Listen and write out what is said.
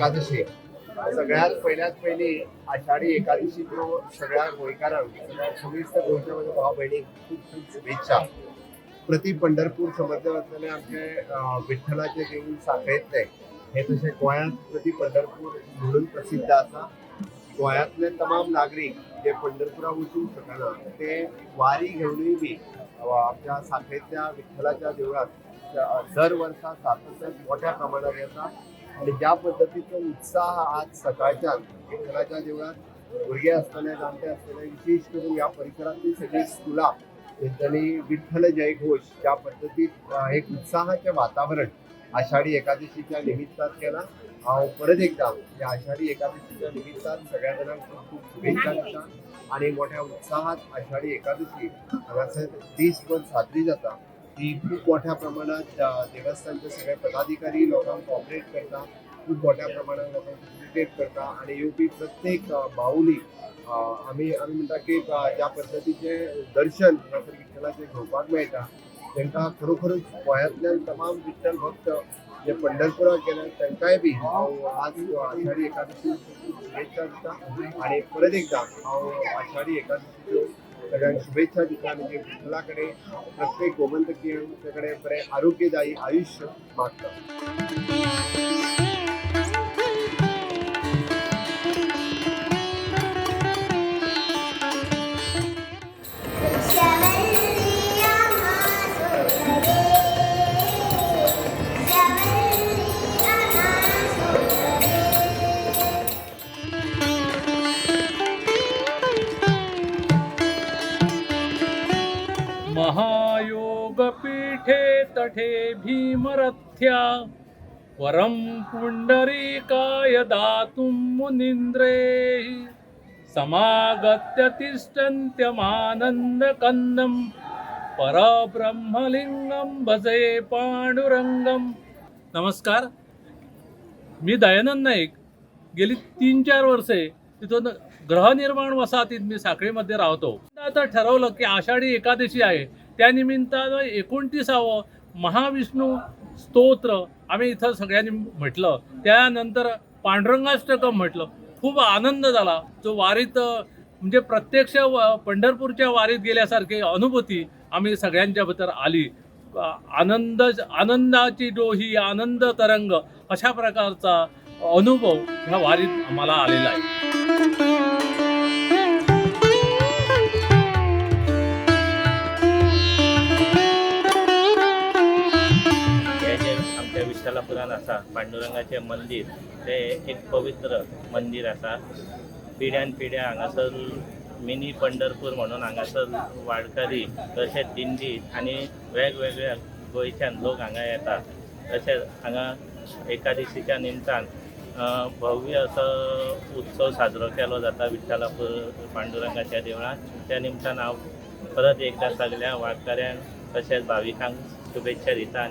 एकादशी सगळ्यात पहिली आषाढी एकादशी सगळ्या गोंयकारांक सविस्तर गोंयच्या माझ्या भाव भयणीक खूप खूप शुभेच्छा. प्रति पंढरपूर समजले वतले आमचे विठ्ठलाचे देऊळ सांखळेतले हे तसे गोंयांत प्रति पंढरपूर म्हणून प्रसिद्ध आसा. गोंयांतले तमाम नागरीक जे पंढरपुराक वचूंक शकना ते वारी घेवनूय बी आमच्या सांखळेतल्या विठ्ठलाच्या देवळात दर वर्सा सातत्यान मोठ्या प्रमाणात येता आणि ज्या पद्धतीचो उत्साह आज सकाळच्यान विठ्ठलाच्या देवळात भुरगे आसतले जाणटे आसतले विशेष करून ह्या परिसरातली सगळी स्कुलां तेंच्यांनी विठ्ठल जयघोष ज्या पद्धतीत एक उत्साहाचे वातावरण आषाढी एकादशीच्या निमित्तान केला. हांव परत एकदा या आषाढी एकादशीच्या निमित्तान सगळ्या जाणांक खूप खूप शुभेच्छा दिता आणि मोठ्या उत्साहात आषाढी एकादशी हांगासर देशभर साजरी जाता. ती खूप मोठ्या प्रमाणात देवस्थानचे सगळे पदाधिकारी लोकांक कॉपरेट करता, खूप मोठ्या प्रमाणात लोकांक फॅसिलिटेट करता आणि येवपी प्रत्येक बावली आम्ही म्हणटा की ज्या पद्धतीचे दर्शन हांगासर विठ्ठलाचे घेवपाक मेळटा तांकां खरोखरच गोंयांतल्यान तमाम विठ्ठल भक्त जे पंढरपुराक गेले तांकांय बी हांव आज आषाढी एकादशी शुभेच्छा दिता आणि परत एकदा हांव आषाढी एकादशीच्यो सगळ्यांक शुभेच्छा दिता आणि जे विठ्ठला कडेन प्रत्येक गोमंतकीयांचे कडेन बरें आरोग्यदायी आयुष्य मागता. महायोगपीठे तटे भीमरथ्या वरं पुण्डरीकाय दातुं मुनीन्द्रैः समागत्य तिष्ठन्त्यमानन्दकन्दं परब्रह्मलिंगं भजे पांडुरंगम. नमस्कार, मी दयानंद नाईक. गेली 3-4 वर्षे तिथून गृहनिर्माण वसाहतीत मी साखळीमध्ये राहतो. आता ठरवलं की आषाढी एकादशी आहे, त्यानिमित्तानं 29वा महाविष्णू स्तोत्र आम्ही इथं सगळ्यांनी म्हटलं. त्यानंतर पांडुरंगाष्टकम म्हटलं. खूप आनंद झाला. जो वारीत म्हणजे प्रत्यक्ष पंढरपूरच्या वारीत गेल्यासारखी अनुभूती आम्ही सगळ्यांच्या भीतर आली. आनंदाची डोही आनंद तरंग अशा प्रकारचा अनुभव ह्या वारीत आम्हाला आलेला आहे. आमच्या विठ्ठलापुरात असा पांडुरंगाचे मंदिर ते एक पवित्र मंदिर असा. पिढ्यान पिढ्या हांगासर मिनी पंढरपूर म्हणून हांगासर वारकरी तशेंच दिंडी आणि वेगवेगळ्या गोंयच्यान लोक हांगा येतात. तशेंच हांगा एकादशीच्या निमतान भव्य असो उत्सव साजरो केलो जाता विठ्ठलापूर पांडुरंगाच्या देवळात. त्या निमतान हांव परत एकदा सगळ्या वारकऱ्यांक तशेंच भाविकांक शुभेच्छा दिता.